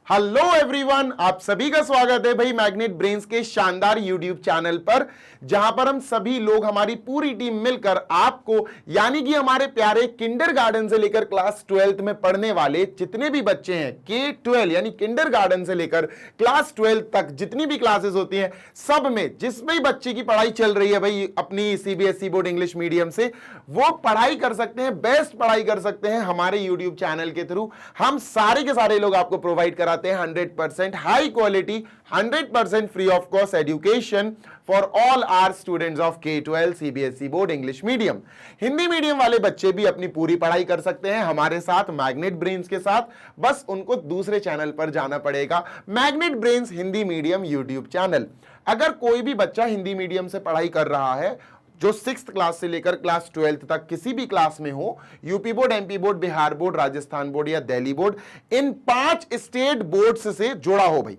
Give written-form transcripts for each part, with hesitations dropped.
Hello everyone, आप सभी का स्वागत है भाई मैग्नेट ब्रेन्स के शानदार यूट्यूब चैनल पर, जहां पर हम सभी लोग, हमारी पूरी टीम मिलकर आपको यानी कि हमारे प्यारे किंडरगार्टन से लेकर क्लास 12th में पढ़ने वाले जितने भी बच्चे हैं, K12 यानी किंडरगार्टन से लेकर क्लास 12 तक जितनी भी क्लासेस होती हैं, सब में जिसमें भी बच्चे की पढ़ाई चल रही है भाई अपनी सीबीएसई बोर्ड इंग्लिश मीडियम से, वो पढ़ाई कर सकते हैं, बेस्ट पढ़ाई कर सकते हैं हमारे यूट्यूब चैनल के थ्रू। हम सारे के सारे लोग आपको प्रोवाइड कराते हैं 100% high quality, 100% free of cost education for all our students of K12 CBSE board English medium. Hindi medium वाले बच्चे भी अपनी पूरी पढ़ाई कर सकते हैं हमारे साथ, मैग्नेट ब्रेन्स के साथ। बस उनको दूसरे चैनल पर जाना पड़ेगा, magnet brains Hindi medium YouTube channel. अगर कोई भी बच्चा हिंदी मीडियम से पढ़ाई कर रहा है, जो 6th क्लास से लेकर क्लास 12th तक किसी भी क्लास में हो, UP board, MP board, Bihar board, Rajasthan board या दिल्ली बोर्ड, इन 5 स्टेट बोर्ड्स से जुड़ा हो भाई,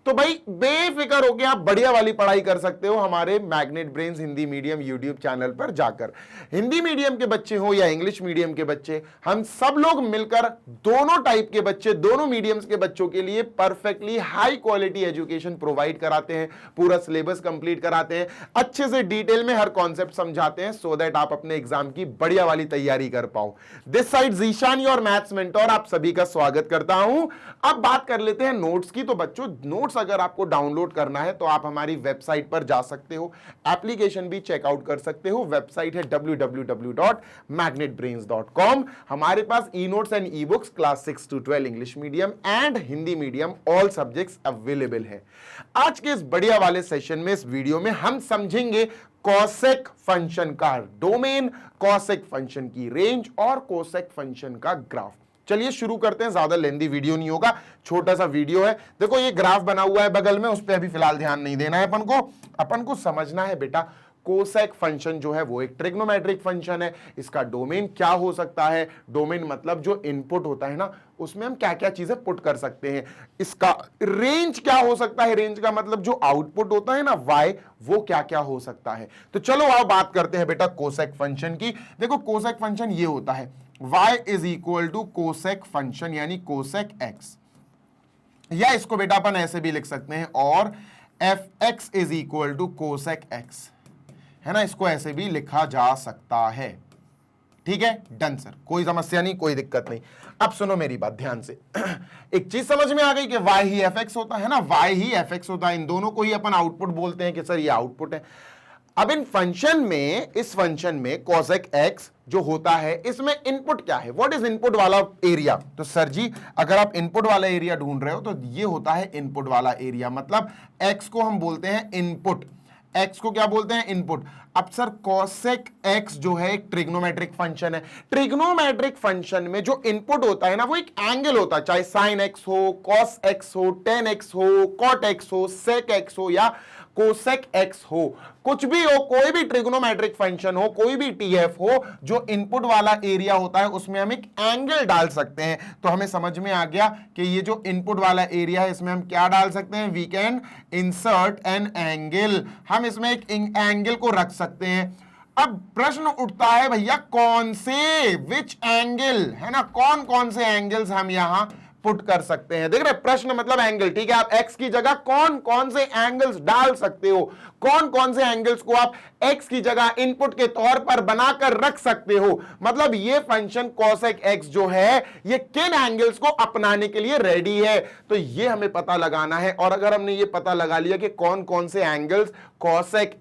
तो भाई बेफिक्र होकर आप बढ़िया वाली पढ़ाई कर सकते हो हमारे magnet brains Hindi medium YouTube channel पर जाकर। हिंदी मीडियम के बच्चे हो या इंग्लिश मीडियम के बच्चे, हम सब लोग मिलकर दोनों टाइप के बच्चे, दोनों मीडियम्स के बच्चों के लिए perfectly high quality education provide कराते हैं, पूरा सिलेबस कंप्लीट कराते हैं, अच्छे से डिटेल में हर कॉन्सेप्ट समझाते हैं, सो दैट आप अपने एग्जाम की बढ़िया वाली तैयारी कर पाओ। This side Zeeshan your maths mentor, आप सभी का स्वागत करता हूं। अब बात कर लेते हैं नोट्स की। तो बच्चों, नोट्स अगर आपको डाउनलोड करना है तो आप हमारी वेबसाइट पर जा सकते हो, एप्लीकेशन भी चेकआउट कर सकते हो। वेबसाइट है www.magnetbrains.com। हमारे पास e notes and e books class 6 to 12 English medium and Hindi medium all subjects available है। आज के इस बढ़िया वाले सेशन में, इस वीडियो में हम समझेंगे कॉसेक फंक्शन का डोमेन, कॉसेक फंक्शन की रेंज और कॉसेक फंक्शन का ग्राफ। चलिए शुरू करते हैं, ज्यादा लेंदी वीडियो नहीं होगा, छोटा सा वीडियो है। देखो ये ग्राफ बना हुआ है बगल में, उस पर अभी फिलहाल ध्यान नहीं देना है अपन को समझना है बेटा कोसेक फंक्शन जो है वो एक ट्रिग्नोमेट्रिक फंक्शन है। इसका डोमेन क्या हो सकता है, डोमेन मतलब जो इनपुट होता है ना, उसमें हम क्या क्या चीजें पुट कर सकते हैं। इसका रेंज क्या हो सकता है, रेंज का मतलब जो आउटपुट होता है ना y, वो क्या क्या हो सकता है। तो चलो आओ बात करते हैं बेटा कोसेक फंक्शन की। देखो कोसेक फंक्शन ये होता है y is equal to cosec function यानी कोसेक x, या इसको बेटा अपन ऐसे भी लिख सकते हैं, और fx is equal to cosec x, है ना, इसको ऐसे भी लिखा जा सकता है। ठीक है, डन सर, कोई समस्या नहीं, कोई दिक्कत नहीं। अब सुनो मेरी बात ध्यान से। एक चीज समझ में आ गई कि y ही fx होता है ना, y ही fx होता है, इन दोनों को ही अपन आउटपुट बोलते हैं कि सर ये आउटपुट है। अब इन फंक्शन में, इस फंक्शन में कोसेक x जो होता है, इसमें इनपुट क्या है, व्हाट इज इनपुट वाला एरिया। तो सर जी अगर आप इनपुट वाला एरिया ढूंढ रहे हो तो ये होता है इनपुट वाला एरिया, मतलब x को हम बोलते हैं इनपुट, x को क्या बोलते हैं, इनपुट। अब सर कोसेक x जो है एक ट्रिग्नोमेट्रिक फंक्शन है। ट्रिग्नोमेट्रिक फंक्शन में जो इनपुट होता है ना, वो एक एंगल होता है, चाहे साइन x हो, कॉस x हो, टेन x हो, कॉट x हो, सेक x हो या कोसेक x हो, कुछ भी हो, कोई भी ट्रिग्नोमेट्रिक फंक्शन हो, कोई भी TF हो, जो इनपुट वाला एरिया होता है उसमें हम एक एंगल डाल सकते हैं। तो हमें समझ में आ गया कि ये जो इनपुट वाला एरिया है इसमें हम क्या डाल सकते हैं, we can insert an angle, हम इसमें एक एंगल को रख सकते हैं। अब प्रश्न उठता है भैया कौन से, विच एंगल, है ना, कौन कौन से एंगल्स हम यहां पुट कर सकते हैं। देख रहे, प्रश्न मतलब एंगल, ठीक है। आप x की जगह कौन कौन से एंगल्स डाल सकते हो, कौन कौन से एंगल्स को आप x की जगह इनपुट के तौर पर बनाकर रख सकते हो। मतलब ये फंक्शन कोसेक x जो है ये किन एंगल्स को अपनाने के लिए रेडी है, तो ये हमें पता लगाना है। और अगर हमने ये पता लगा लिया कि कौन कौन से एंगल्स कोसेक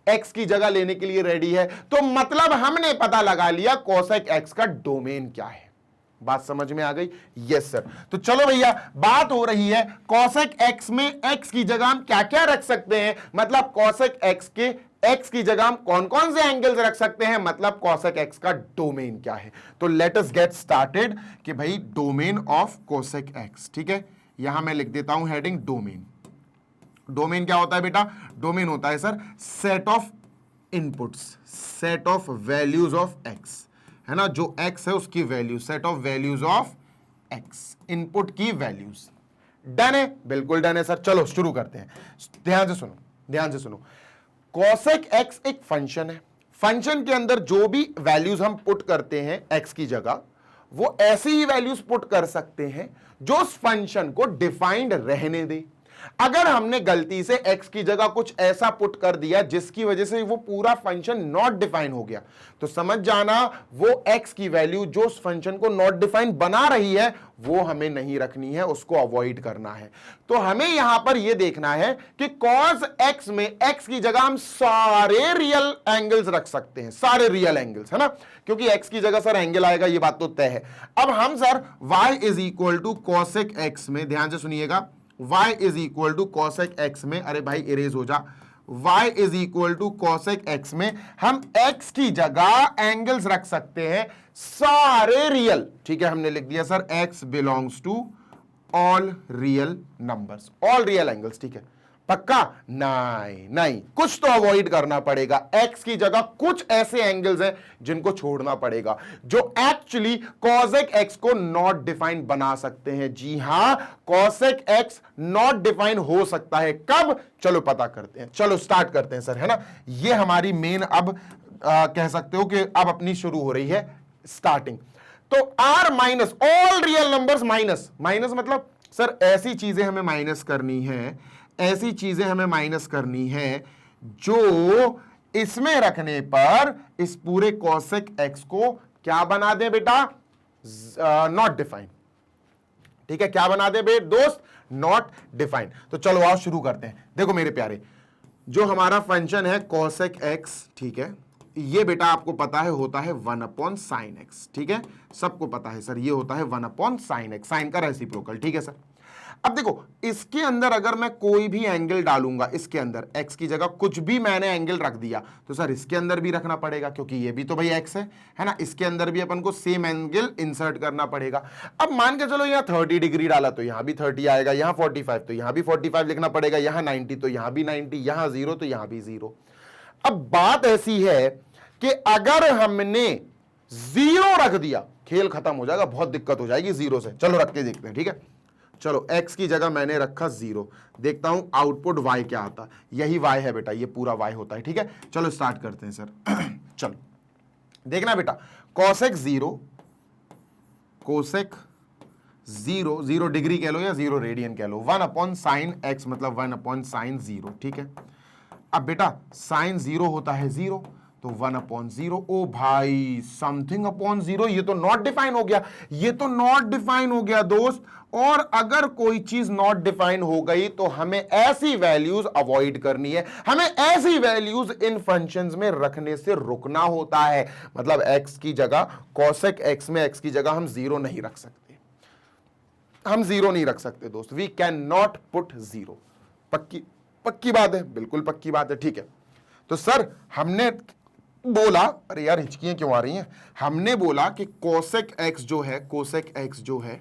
x की जगह लेने के लिए रेडी है, तो मतलब हमने पता लगा लिया कोसेक x का डोमेन क्या है। बात समझ में आ गई? Yes sir. तो चलो भैया, बात हो रही है कोसेक x में x की जगह हम क्या क्या रख सकते हैं, मतलब कोसेक x के x की जगह हम कौन कौन से एंगल्स रख सकते हैं, मतलब कोसेक x का डोमेन क्या है। तो लेट अस गेट स्टार्टेड कि भाई डोमेन ऑफ कोसेक x, ठीक है। यहां मैं लिख देता हूं हेडिंग डोमेन। डोमेन क्या होता है बेटा, डोमेन होता है sir set of inputs, set of values of x, है ना, जो x है उसकी value, set of values of x, input की वैल्यूज। डन है, बिल्कुल डन है सर। चलो शुरू करते हैं, ध्यान से सुनो, ध्यान से सुनो। कोसेक x एक फंक्शन है, फंक्शन के अंदर जो भी वैल्यूज हम पुट करते हैं x की जगह, वो ऐसी ही वैल्यूज पुट कर सकते हैं जो उस फंक्शन को डिफाइंड रहने दे। अगर हमने गलती से x की जगह कुछ ऐसा पुट कर दिया जिसकी वजह से वो पूरा फंक्शन नॉट डिफाइन हो गया, तो समझ जाना वो x की वैल्यू जो उस फंक्शन को नॉट डिफाइन बना रही है वो हमें नहीं रखनी है, उसको अवॉइड करना है। तो हमें यहां पर यह देखना है कि cos x में x की जगह हम सारे रियल एंगल्स रख सकते हैं, सारे रियल एंगल्स, है ना, क्योंकि x की जगह सर एंगल आएगा, ये बात तो तय है। अब हम sir y is equal to cosec x में, ध्यान से सुनिएगा, y is equal to cosec x में, अरे भाई इरेज हो जा, y is equal to cosec x में हम x की जगह एंगल्स रख सकते हैं सारे रियल। ठीक है, हमने लिख दिया sir x belongs to all real numbers, all real angles. ठीक है, पक्का? नहीं नहीं, कुछ तो अवॉइड करना पड़ेगा। x की जगह कुछ ऐसे एंगल्स हैं जिनको छोड़ना पड़ेगा जो एक्चुअली cosec x को नॉट डिफाइन बना सकते हैं। जी हां, cosec x नॉट डिफाइन हो सकता है। कब? चलो पता करते हैं, चलो स्टार्ट करते हैं सर, है ना। ये हमारी मेन अब कह सकते हो कि अब अपनी शुरू हो रही है स्टार्टिंग। तो r minus all real numbers, minus minus मतलब सर ऐसी चीजें हमें माइनस करनी है, ऐसी चीजें हमें माइनस करनी है जो इसमें रखने पर इस पूरे cosec x को क्या बना दे बेटा? Not define. ठीक है, क्या बना दे बे दोस्त? Not define. तो चलो आओ शुरू करते हैं। देखो मेरे प्यारे, जो हमारा फंक्शन है cosec x, ठीक है, ये बेटा आपको पता है होता है 1/sin x। ठीक है, सबको पता है सर, ये होता है 1/sin x, साइन का रेसिप्रोकल। ठीक है सर, अब देखो इसके अंदर अगर मैं कोई भी एंगल डालूंगा, इसके अंदर x की जगह कुछ भी मैंने एंगल रख दिया, तो सर इसके अंदर भी रखना पड़ेगा क्योंकि ये भी तो भाई x है ना, इसके अंदर भी अपन को सेम एंगल इंसर्ट करना पड़ेगा। अब मान के चलो यहाँ 30 डिग्री डाला तो यहाँ भी 30 आएगा, यहाँ 45 तो यहाँ भी 45 लिखना पड़ेगा, यहाँ 90 तो यहाँ भी 90, यहाँ 0 तो यहाँ भी 0। अब बात ऐसी है कि अगर हमने 0 रख दिया, खेल खत्म हो जाएगा, बहुत दिक्कत हो जाएगी 0 से। चलो रख के देखते हैं। ठीक है, चलो x की जगह मैंने रखा 0, देखता हूं आउटपुट y क्या आता। यही y है बेटा, ये पूरा y होता है। ठीक है, चलो स्टार्ट करते हैं सर। चलो देखना बेटा, cosec 0, cosec 0, 0 डिग्री कह लो या 0 रेडियन कह लो, 1/sin x मतलब 1/sin 0। ठीक है, अब बेटा sin 0 होता है 0, तो 1/0। ओ भाई, समथिंग अपॉन 0, ये तो नॉट डिफाइन हो गया, ये तो नॉट डिफाइन हो गया दोस्त। और अगर कोई चीज नॉट डिफाइन हो गई तो हमें ऐसी वैल्यूज अवॉइड करनी है, हमें ऐसी वैल्यूज इन फंक्शंस में रखने से रुकना होता है। मतलब x की जगह cosec x में x की जगह हम 0 नहीं रख सकते, हम 0 नहीं रख सकते दोस्त, वी कैन नॉट पुट 0। पक्की बात है, बिल्कुल पक्की बात है। ठीक है, तो सर हमने बोला, अरे यार हिचकियां क्यों आ रही हैं, हमने बोला कि cosec x जो है, cosec x जो है,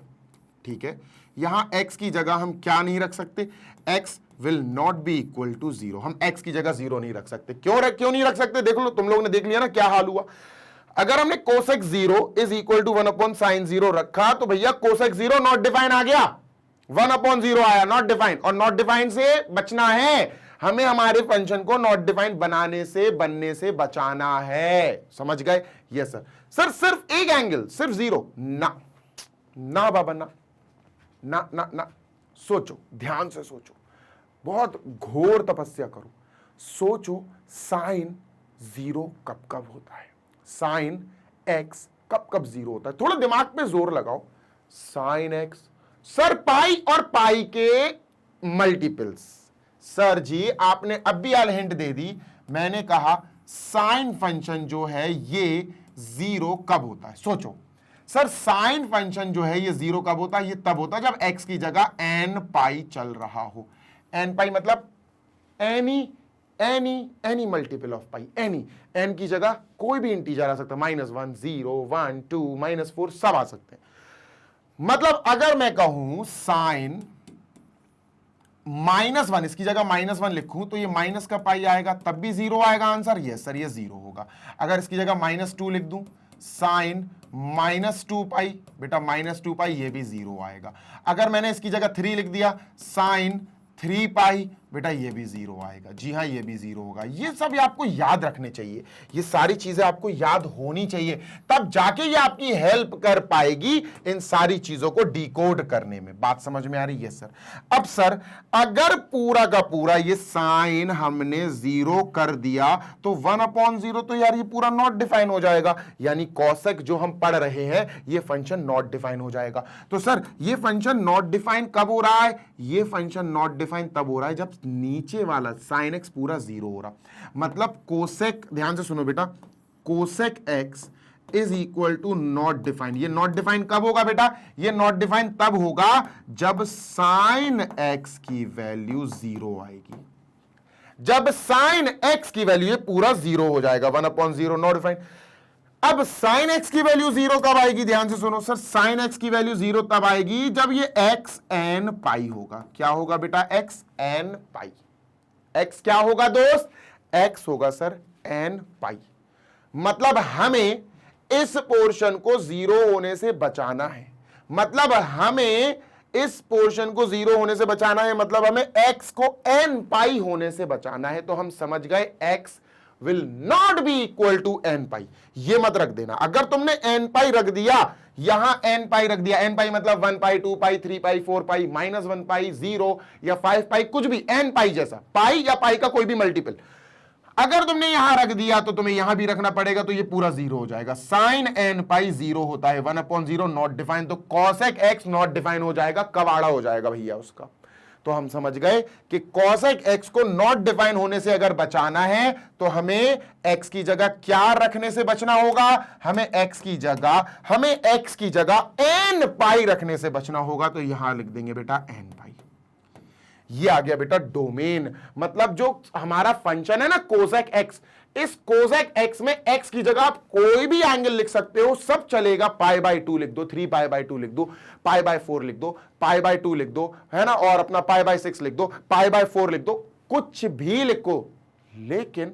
ठीक है, यहां x की जगह हम क्या नहीं रख सकते? x will not be equal to 0। हम x की जगह 0 नहीं रख सकते। क्यों नहीं रख सकते? देख लो, तुम लोगों ने देख लिया ना क्या हाल हुआ। अगर हमने cosec 0 is equal to 1/sin 0 रखा तो भैया cosec 0 नॉट डिफाइन आ गया, 1/0 आया, नॉट डिफाइन। और नॉट डिफाइन से बचना है हमें, हमारे फंक्शन को नॉट डिफाइन बनने से बचाना है। समझ गए? Yes sir. सर सिर्फ एक एंगल, सिर्फ 0 ना, ना बाबा ना, ना ना ना। सोचो, ध्यान से सोचो, बहुत घोर तपस्या करो, सोचो साइन 0 कब कब होता है, साइन x कब कब 0 होता है। थोड़ा दिमाग पे जोर लगाओ। साइन x सर पाई और पाई के मल्टीपल्स। सर जी आपने अब भी आल हिंट दे दी, मैंने कहा साइन फंक्शन जो है ये 0 कब होता है। सोचो सर, साइन फंक्शन जो है ये 0 कब होता है? ये तब होता है जब x की जगह n पाई चल रहा हो। n पाई मतलब any multiple of pi, any, n की जगह कोई भी इंटीजर आ सकता है, -1, 0, 1, 2, -4 सब आ सकते हैं। मतलब अगर मैं कहूं साइन -1, इसकी जगह -1 लिखूं तो ये माइनस का पाई आएगा, तब भी 0 आएगा आंसर। यस सर, ये 0 होगा। अगर इसकी जगह -2 लिख दूं, साइन -2 पाई, बेटा -2 पाई, ये भी 0 आएगा। अगर मैंने इसकी जगह 3 लिख दिया, साइन 3 पाई बेटा ये भी 0 आएगा। जी हाँ, ये भी 0 होगा। ये सब आपको याद रखने चाहिए, ये सारी चीजें आपको याद होनी चाहिए, तब जाके ये आपकी हेल्प कर पाएगी इन सारी चीजों को डिकोड करने में। बात समझ में आ रही है सर? अब सर अगर पूरा का पूरा ये साइन हमने 0 कर दिया तो 1/0 तो यार ये पूरा नॉट डिफाइन हो जाएगा, यानी कॉसेक जो हम पढ़ रहे हैं ये फंक्शन नॉट डिफाइन हो जाएगा। तो सर ये फंक्शन नॉट डिफाइन कब हो रहा है? ये फंक्शन नॉट डिफाइन तब हो रहा है जब नीचे वाला sin x पूरा 0 हो रहा, मतलब कोसेक, ध्यान से सुनो बेटा, cosec x is equal to not define. ये नॉट डिफाइन कब होगा बेटा? ये नॉट डिफाइन तब होगा जब sin x की वैल्यू 0 आएगी। जब sin x की वैल्यू ये पूरा 0 हो जाएगा, 1/0 नॉट डिफाइन। अब sin x की वैल्यू 0 कब आएगी? ध्यान से सुनो सर, sin x की वैल्यू 0 तब आएगी जब ये x n पाई होगा। क्या होगा बेटा? x n पाई। x क्या होगा दोस्त? x होगा सर n पाई। मतलब हमें इस पोर्शन को 0 होने से बचाना है, मतलब हमें इस पोर्शन को 0 होने से बचाना है, मतलब हमें x को n पाई होने से बचाना है। तो हम समझ गए x will not be equal to n पाई। ये मत रख देना, अगर तुमने n पाई रख दिया, यहां n पाई रख दिया, n पाई मतलब 1 पाई 2 पाई 3 पाई 4 पाई -1 पाई 0 या 5 पाई, कुछ भी n पाई जैसा, पाई या पाई का कोई भी मल्टीपल अगर तुमने यहां रख दिया तो तुम्हें यहां भी रखना पड़ेगा, तो ये पूरा 0 हो जाएगा। साइन n पाई 0 होता है, 1/0 नॉट डिफाइन, तो कॉसेक x नॉट डिफाइन हो जाएगा, कबाड़ा हो जाएगा भैया उसका। तो हम समझ गए कि कॉसेक x को नॉट डिफाइन होने से अगर बचाना है तो हमें x की जगह क्या रखने से बचना होगा? हमें x की जगह n पाई रखने से बचना होगा। तो यहां लिख देंगे बेटा n पाई। ये आ गया बेटा डोमेन, मतलब जो हमारा फंक्शन है ना कोसेक x, इस कोसेक x में x की जगह आप कोई भी एंगल लिख सकते हो, सब चलेगा। π/2 लिख दो, 3π/2 लिख दो, π/4 लिख दो, π/2 लिख दो, है ना, और अपना π/6 लिख दो, π/4 लिख दो, कुछ भी लिखो, लेकिन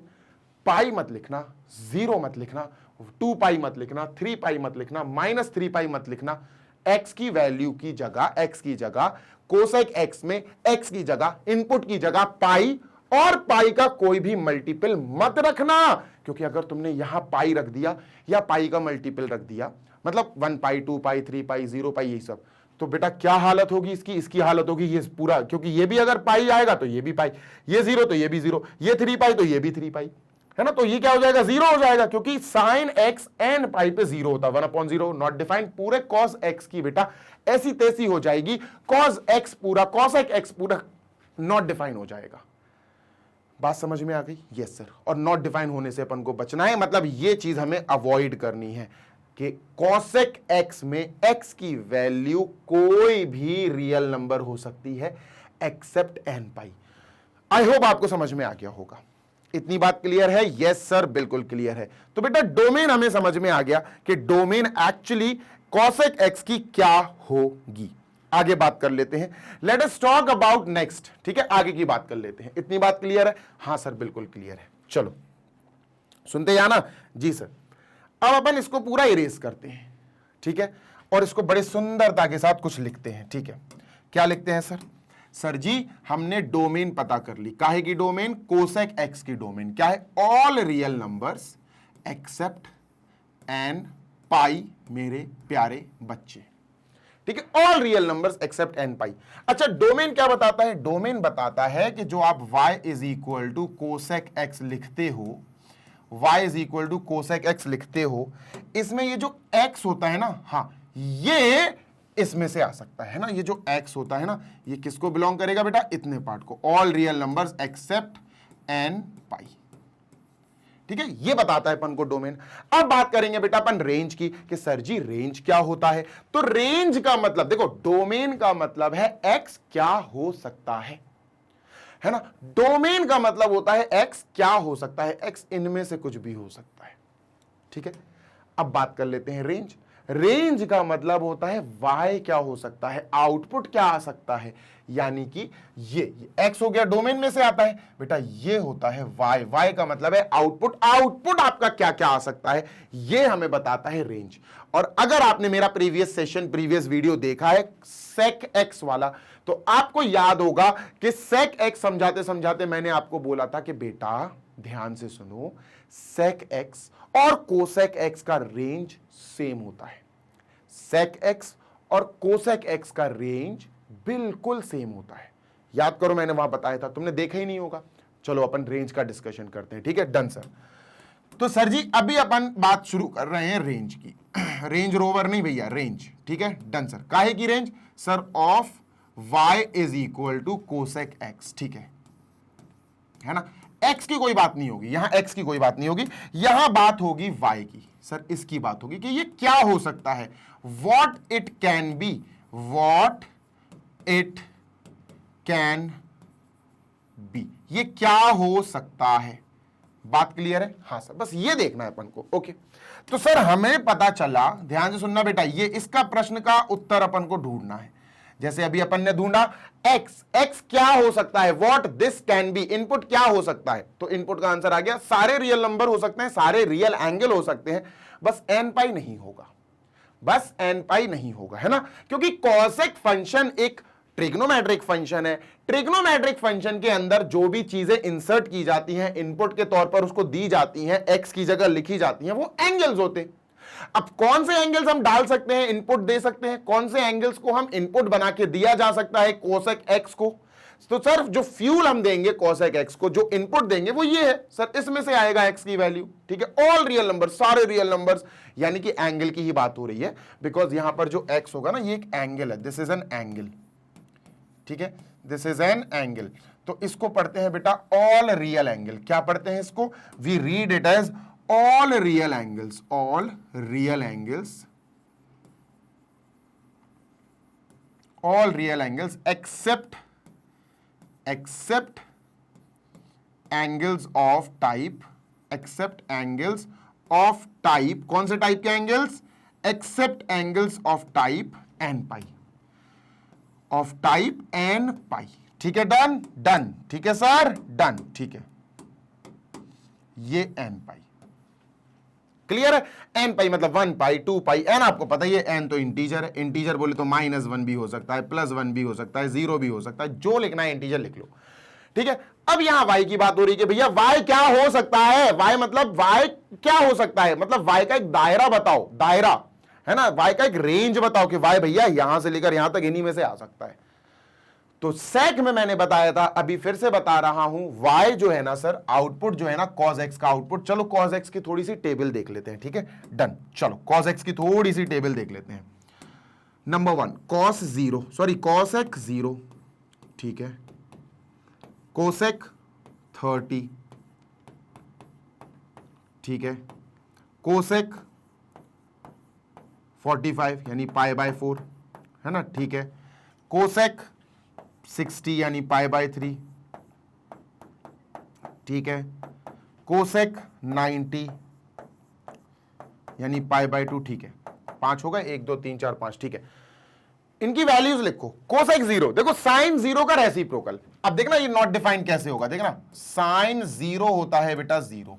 पाई मत लिखना, 0 मत लिखना, 2 पाई मत लिखना, 3 पाई मत लिखना, -3 पाई मत लिखना। x की वैल्यू की जगह, x की जगह कोसेक x में x की जगह, इनपुट की जगह पाई, और पाई का कोई भी मल्टीपल मत रखना, क्योंकि अगर तुमने यहां पाई रख दिया या पाई का मल्टीपल रख दिया, मतलब 1 पाई 2 पाई 3 पाई 0 पाई यही सब, तो बेटा क्या हालत होगी इसकी हालत होगी ये पूरा, क्योंकि ये भी अगर पाई आएगा तो ये भी पाई, ये 0 तो ये भी 0, ये 3 पाई तो ये भी 3 पाई, है ना, तो ये क्या हो जाएगा? 0 हो जाएगा, क्योंकि साइन x n पाई पे 0 होता, 1/0 नॉट डिफाइन। पूरे cos x की बेटा ऐसी तैसी हो जाएगी, cos x पूरा, cosec x पूरा नॉट डिफाइन हो जाएगा। बात समझ में आ गई? Yes sir. और नॉट डिफाइन होने से अपन को बचना है, मतलब ये चीज हमें अवॉइड करनी है कि cosec x में x की वैल्यू कोई भी रियल नंबर हो सकती है except n pi. I hope आपको समझ में आ गया होगा। इतनी बात क्लियर है? यस सर, बिल्कुल क्लियर है। तो बेटा डोमेन हमें समझ में आ गया कि डोमेन एक्चुअली cosec x की क्या होगी। आगे बात कर लेते हैं, let us talk about next. ठीक है, आगे की बात कर लेते हैं। इतनी बात क्लियर है? हाँ सर, बिल्कुल क्लियर है। चलो सुनते जाना। जी सर। अब अपन इसको पूरा इरेज करते हैं, ठीक है, और इसको बड़े सुंदरता के साथ कुछ लिखते हैं। ठीक है, क्या लिखते हैं सर? सर जी हमने डोमेन पता कर ली। काहे की डोमेन? कोसेक x की डोमेन क्या है? All real numbers accept n पाई, मेरे प्यारे बच्चे। ठीक है, all real numbers accept n पाई। अच्छा, डोमेन क्या बताता है? डोमेन बताता है कि जो आप y is equal to cosec x लिखते हो, y is equal to cosec x लिखते हो, इसमें ये जो x होता है ना, हाँ ये इसमें से आ सकता है ना, ये जो x होता है ना, ये किसको बिलोंग करेगा बेटा? इतने पार्ट को, all real numbers accept n पाई। ठीक है, ये बताता है अपन को डोमेन। अब बात करेंगे बेटा अपन रेंज की, कि सर जी रेंज क्या होता है? तो रेंज का मतलब देखो, डोमेन का मतलब है x क्या हो सकता है ना, डोमेन का मतलब होता है x क्या हो सकता है, x इनमें से कुछ भी हो सकता है। ठीक है, अब बात कर लेते हैं रेंज। रेंज का मतलब होता है y क्या हो सकता है, आउटपुट क्या आ सकता है, यानी कि ये x हो गया, डोमेन में से आता है बेटा, ये होता है y का मतलब है आउटपुट, आउटपुट आपका क्या क्या आ सकता है ये हमें बताता है रेंज। और अगर आपने मेरा प्रीवियस वीडियो देखा है sec x वाला, तो आपको याद होगा कि sec x समझाते समझाते मैंने आपको बोला था कि बेटा ध्यान से सुनो, sec x और cosec x का रेंज सेम होता है, sec x और cosec x का रेंज बिल्कुल सेम होता है। याद करो मैंने वहां बताया था, तुमने देखा ही नहीं होगा। चलो अपन रेंज का डिस्कशन करते हैं, ठीक है, डन सर। तो सर जी अभी अपन बात शुरू कर रहे हैं रेंज की। रेंज रोवर नहीं भैया, रेंज, ठीक है, डन सर। काहे की range sir, of y is equal to cosec x, ठीक है ना। x की कोई बात नहीं होगी यहां, x की कोई बात नहीं होगी यहां, बात होगी y की। सर इसकी बात होगी कि ये क्या हो सकता है, what it can be, what it can be, ये क्या हो सकता है। बात क्लियर है? हाँ सर, बस ये देखना है अपन को। ओके, तो सर हमें पता चला, ध्यान से सुनना बेटा, ये इसका प्रश्न का उत्तर अपन को ढूंढना है। जैसे अभी अपन ने ढूंढा x क्या हो सकता है, what this can be, input क्या हो सकता है, तो इनपुट का आंसर आ गया, सारे रियल नंबर हो सकते हैं, सारे रियल एंगल हो सकते हैं, बस n पाई नहीं होगा, बस n पाई नहीं होगा, है ना, क्योंकि कॉसेक फंक्शन एक ट्रिग्नोमेट्रिक फंक्शन है। ट्रिग्नोमेट्रिक फंक्शन के अंदर जो भी चीजें इंसर्ट की जाती हैं, इनपुट के तौर पर उसको दी जाती हैं, x की जगह लिखी जाती हैं, वो एंगल्स होते हैं। अब कौन से एंगल्स हम डाल सकते हैं, इनपुट दे सकते हैं, कौन से एंगल्स को हम इनपुट बना के दिया जा सकता है कोसेक x को, तो सर जो फ्यूल हम देंगे कोसेक x को, जो इनपुट देंगे वो ये है सर, इसमें से आएगा x की वैल्यू, ठीक है, ऑल रियल नंबर, सारे रियल नंबर्स, यानी कि एंगल की ही बात हो रही है, बिकॉज यहां पर जो x होगा ना, ये एक एंगल है, दिस इज एन एंगल, ठीक है, दिस इज एन एंगल। तो इसको पढ़ते हैं बेटा ऑल रियल एंगल, क्या पढ़ते हैं इसको, we read it as all real angles, all real angles, all real angles except angles of type, except angles of type, कौन से टाइप के angles, except angles of type n pi, of type n pi, ठीक है, done done, ठीक है sir, done, ठीक है, ये n pi क्लियर है। एन पाई मतलब 1 पाई 2 पाई, एन आपको पता ही है, एन तो इंटीजर है, इंटीजर बोले तो -1 भी हो सकता है, +1 भी हो सकता है, 0 भी हो सकता है, जो लिखना है इंटीजर लिख लो, ठीक है। अब यहां y की बात हो रही है कि भैया y क्या हो सकता है, y मतलब y क्या हो सकता है, मतलब y का एक दायरा बताओ, दायरा है ना, y का एक रेंज बताओ कि y भैया यहां से लेकर यहां तक इन्हीं में से आ सकता है। तो सेक में मैंने बताया था, अभी फिर से बता रहा हूं, y जो है ना सर, आउटपुट जो है ना cos x का आउटपुट, चलो cos x की थोड़ी सी टेबल देख लेते हैं, ठीक है, डन, चलो cos x की थोड़ी सी टेबल देख लेते हैं। नंबर 1 cos 0, सॉरी cosec 0, ठीक है, cosec 30, ठीक है, cosec 45 यानी π/4, है ना, ठीक है, cosec 60 यानी π/3, ठीक है, कोसेक 90 यानी π/2, ठीक है, 5 होगा, 1 2 3 4 5, ठीक है, इनकी वैल्यूज लिखो। कोसेक 0, देखो साइन 0 का रेसिप्रोकल, अब देखना ये नॉट डिफाइंड कैसे होगा, देखना साइन 0 होता है बेटा 0,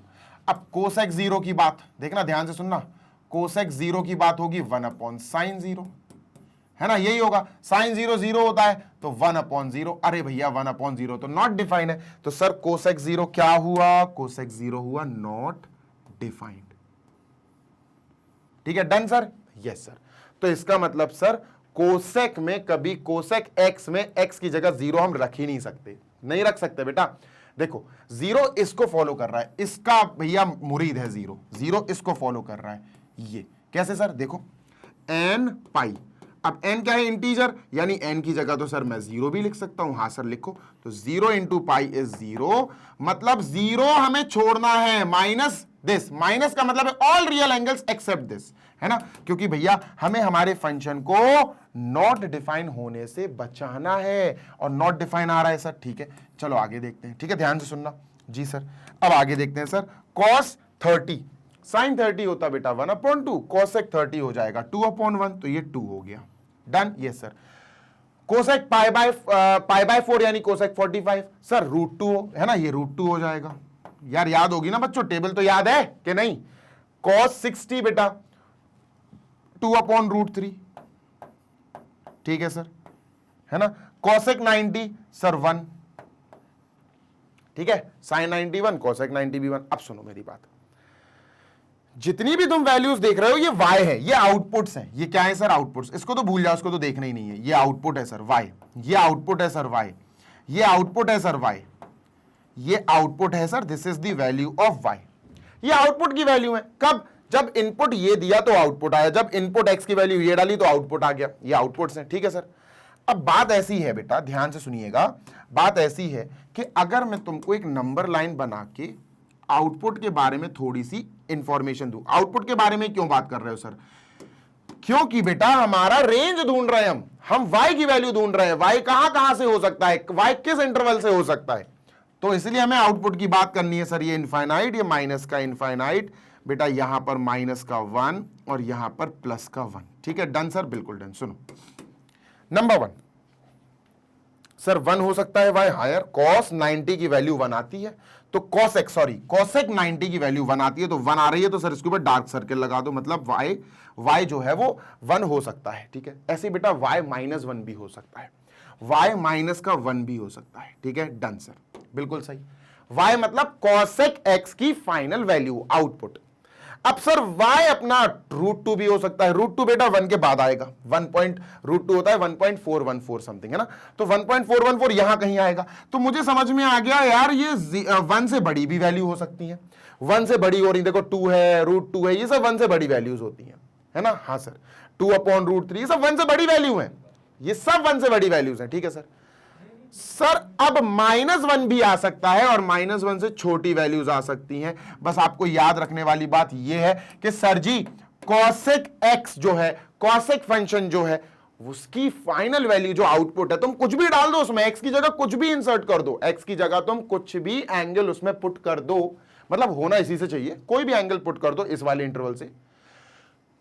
अब कोसेक 0 की बात देखना, ध्यान से सुनना, कोसेक 0 की बात होगी 1/sin 0, है ना, यही होगा, साइन 0 0 होता है तो 1/0, अरे भैया 1/0 तो नॉट डिफाइंड है, तो सर कोसेक 0 क्या हुआ, कोसेक 0 हुआ नॉट डिफाइंड, ठीक है, डन सर, यस सर। तो इसका मतलब सर कोसेक में कभी कोसेक एक्स में एक्स की जगह 0 हम रख ही नहीं सकते, नहीं रख सकते बेटा। देखो 0 इसको फॉलो कर रहा है, इसका भैया मुरीद है 0, 0 इसको फॉलो कर रहा है, ये कैसे सर, देखो n पाई, अब n क्या है, इंटीजर, यानी n की जगह तो सर मैं 0 भी लिख सकता हूं, हाँ सर लिखो, तो 0 इंटू पाई इज 0, मतलब 0 हमें छोड़ना है, माइनस दिस, माइनस का मतलब है all real angles except this, है ना, क्योंकि भैया हमें हमारे फंक्शन को नॉट डिफाइन होने से बचाना है, और नॉट डिफाइन आ रहा है सर, ठीक है, चलो आगे देखते हैं, ठीक है, ध्यान से सुनना जी सर। अब आगे देखते हैं सर, cos 30, साइन 30 होता बेटा 1/2, कोसेक 30 हो जाएगा 2/1, तो ये 2 हो गया। Done. Yes sir. Cosec pi by 4 यानी कोसेक 45 सर √2 है ना, ये √2 हो जाएगा। यार याद होगी ना बच्चों, टेबल तो याद है कि नहीं। cos 60 बेटा 2/√3, ठीक है सर, है ना। कोसेक 90 सर 1, ठीक है। साइन 91 कोसेक 90 भी 1। अब सुनो मेरी बात, जितनी भी तुम वैल्यूज देख रहे हो ये y है, ये आउटपुट्स हैं। ये क्या है सर? आउटपुट्स। इसको तो भूल जाओ, इसको तो देखना ही नहीं है। ये आउटपुट है सर y, ये आउटपुट है सर y, ये आउटपुट है सर y, ये आउटपुट है sir, this is the value of y। ये आउटपुट की वैल्यू है। कब? जब इनपुट ये दिया तो आउटपुट आया, जब इनपुट x की वैल्यू ये डाली तो आउटपुट आ गया। ये आउटपुट्स हैं, ठीक है सर। अब बात ऐसी है बेटा, ध्यान से सुनिएगा, बात ऐसी है कि अगर मैं तुमको एक नंबर लाइन बना के आउटपुट के बारे में थोड़ी सी इंफॉर्मेशन दूं। आउटपुट के बारे में क्यों बात कर रहे हो सर? क्योंकि बेटा हमारा रेंज ढूंढ रहे हैं हम y की वैल्यू ढूंढ रहे हैं। y कहां से हो सकता है, y किस इंटरवल से हो सकता है, तो इसलिए हमें आउटपुट की बात करनी है सर। ये इनफाइनाइट, ये माइनस का इनफाइनाइट, बेटा यहां पर माइनस का 1 और यहां पर प्लस का 1, ठीक है। डन सर, बिल्कुल डन। सुनो नंबर 1 सर 1 हो सकता है y हायर, cos 90 की वैल्यू 1 आती है, तो कोसेक 90 की वैल्यू 1 आती है, तो 1 आ रही है, तो सर इसके ऊपर डार्क सर्कल लगा दो, मतलब y जो है वो 1 हो सकता है, ठीक है। ऐसे बेटा y -1 भी हो सकता है, y माइनस का 1 भी हो सकता है, ठीक है। डन सर, बिल्कुल सही। y मतलब कोसेक x की फाइनल वैल्यू, आउटपुट। अब सर y अपना √2 भी हो सकता है। √2 बेटा 1 के बाद आएगा, √2 होता है 1.414 समथिंग, है ना, तो 1.414 यहां कहीं आएगा। तो मुझे समझ में आ गया यार, ये 1 से बड़ी भी वैल्यू हो सकती है। 1 से बड़ी हो रही, देखो 2 है, √2 है, ये सब 1 से बड़ी वैल्यूज होती हैं, है ना। हाँ सर, 2/√3 ये सब 1 से बड़ी वैल्यू है, ये सब 1 से बड़ी वैल्यूज हैं, ठीक है सर। सर अब -1 भी आ सकता है और -1 से छोटी वैल्यूज आ सकती हैं। बस आपको याद रखने वाली बात यह है कि सर जी कोसेक x जो है, कोसेक फंक्शन जो है, उसकी फाइनल वैल्यू जो आउटपुट है, तुम कुछ भी डाल दो उसमें, x की जगह कुछ भी इंसर्ट कर दो, x की जगह तुम कुछ भी एंगल उसमें पुट कर दो, मतलब होना इसी से चाहिए, कोई भी एंगल पुट कर दो इस वाले इंटरवल से,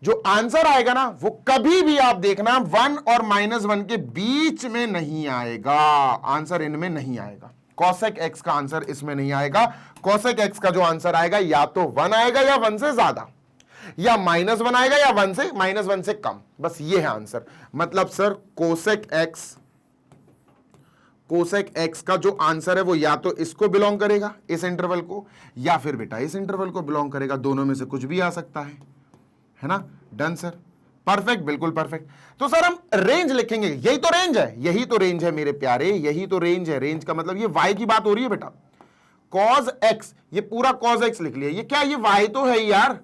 जो आंसर आएगा ना वो कभी भी आप देखना 1 और -1 के बीच में नहीं आएगा। आंसर इनमें नहीं आएगा, कोसेक x का आंसर इसमें नहीं आएगा। कोसेक x का जो आंसर आएगा या तो 1 आएगा या 1 से ज्यादा, या -1 आएगा या -1 से कम, बस ये है आंसर। मतलब सर कोसेक x का जो आंसर है वो या तो इसको बिलोंग करेगा, इस इंटरवल को, या फिर बेटा इस इंटरवल को बिलोंग करेगा, दोनों में से कुछ भी आ सकता है ना। डन सर, परफेक्ट, बिल्कुल परफेक्ट। तो सर हम रेंज लिखेंगे, यही तो रेंज है, यही तो रेंज है मेरे प्यारे, यही तो रेंज है। रेंज का मतलब ये y की बात हो रही है बेटा, cos x, ये पूरा cos x लिख लिया। ये क्या, ये y तो है ही यार,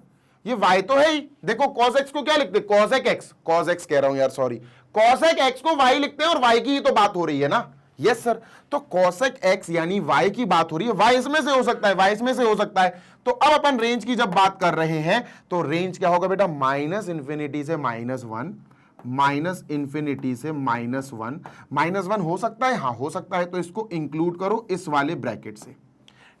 ये y तो है ही। देखो cos x को क्या लिखते हैं, cos x कह रहा हूं यार, सॉरी, cosec x को y लिखते हैं और y की ही तो बात हो रही है ना। यस सर, तो cosec x यानी y की बात हो रही है, y इसमें से हो सकता है, y इसमें से हो सकता है। तो अब अपन रेंज की जब बात कर रहे हैं तो रेंज क्या होगा बेटा, -∞ से -1, -∞ से -1 हो सकता है, हाँ हो सकता है, तो इसको इंक्लूड करो इस वाले ब्रैकेट से,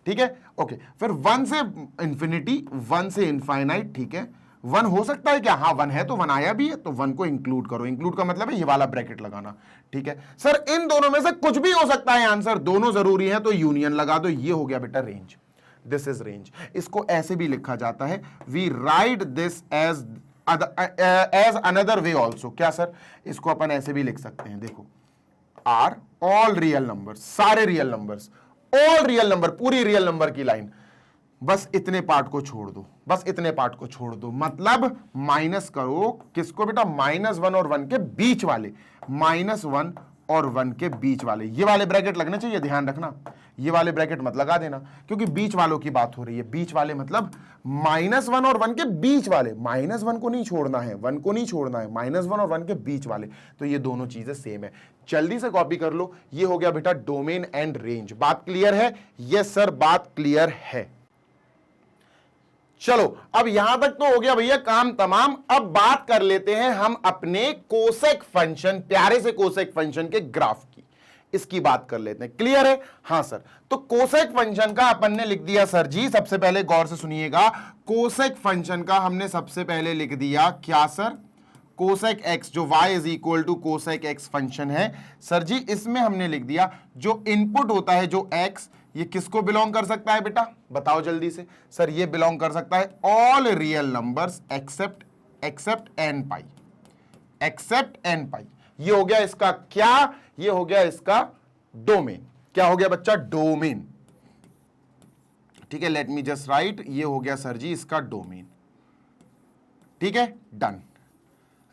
ठीक है। ओके, फिर 1 से इंफिनिटी, 1 से इनफाइनाइट, ठीक है। 1 हो सकता है क्या, हाँ 1 है, तो 1 आया भी है, तो 1 को इंक्लूड करो। इंक्लूड का मतलब है ये वाला ब्रैकेट लगाना, ठीक है। सर इन दोनों में से कुछ भी हो सकता है आंसर, दोनों जरूरी है, तो यूनियन लगा दो, ये हो गया बेटा रेंज। This is range. इसको ऐसे भी लिखा जाता है, we write this as another way also. क्या सर, इसको अपन ऐसे भी लिख सकते हैं, देखो आर ऑल रियल नंबर्स, सारे real numbers, all real number, पूरी रियल नंबर की लाइन, बस इतने पार्ट को छोड़ दो, बस इतने पार्ट को छोड़ दो, मतलब माइनस करो किसको बेटा, -1 और 1 के बीच वाले, -1 और 1 के बीच वाले, ये वाले ब्रैकेट लगने चाहिए, ध्यान रखना, ये वाले ब्रैकेट मत लगा देना, क्योंकि बीच वालों की बात हो रही है। बीच वाले मतलब -1 और 1 के बीच वाले, -1 को नहीं छोड़ना है, 1 को नहीं छोड़ना है, -1 और 1 के बीच वाले, तो ये दोनों चीजें सेम है। जल्दी से कॉपी कर लो, ये हो गया बेटा डोमेन एंड रेंज। बात क्लियर है? यस सर, बात क्लियर है। चलो अब यहां तक तो हो गया भैया काम तमाम। अब बात कर लेते हैं हम अपने कोसेक फंक्शन, प्यारे से कोसेक फंक्शन के ग्राफ की। इसकी बात कर लेते हैं। क्लियर है? हाँ सर। तो कोसेक फंक्शन का अपन ने लिख दिया सर जी, सबसे पहले गौर से सुनिएगा, कोसेक फंक्शन का हमने सबसे पहले लिख दिया क्या सर, कोसेक एक्स, जो y is equal to cosec x function है सर जी, इसमें हमने लिख दिया जो इनपुट होता है जो x, ये किसको बिलोंग कर सकता है बेटा, बताओ जल्दी से। सर ये बिलोंग कर सकता है all real numbers accept n pi, except n पाई। ये हो गया इसका क्या, ये हो गया इसका डोमेन। क्या हो गया बच्चा? डोमेन। ठीक है, लेट मी जस्ट राइट, ये हो गया सर जी इसका डोमेन। ठीक है, डन।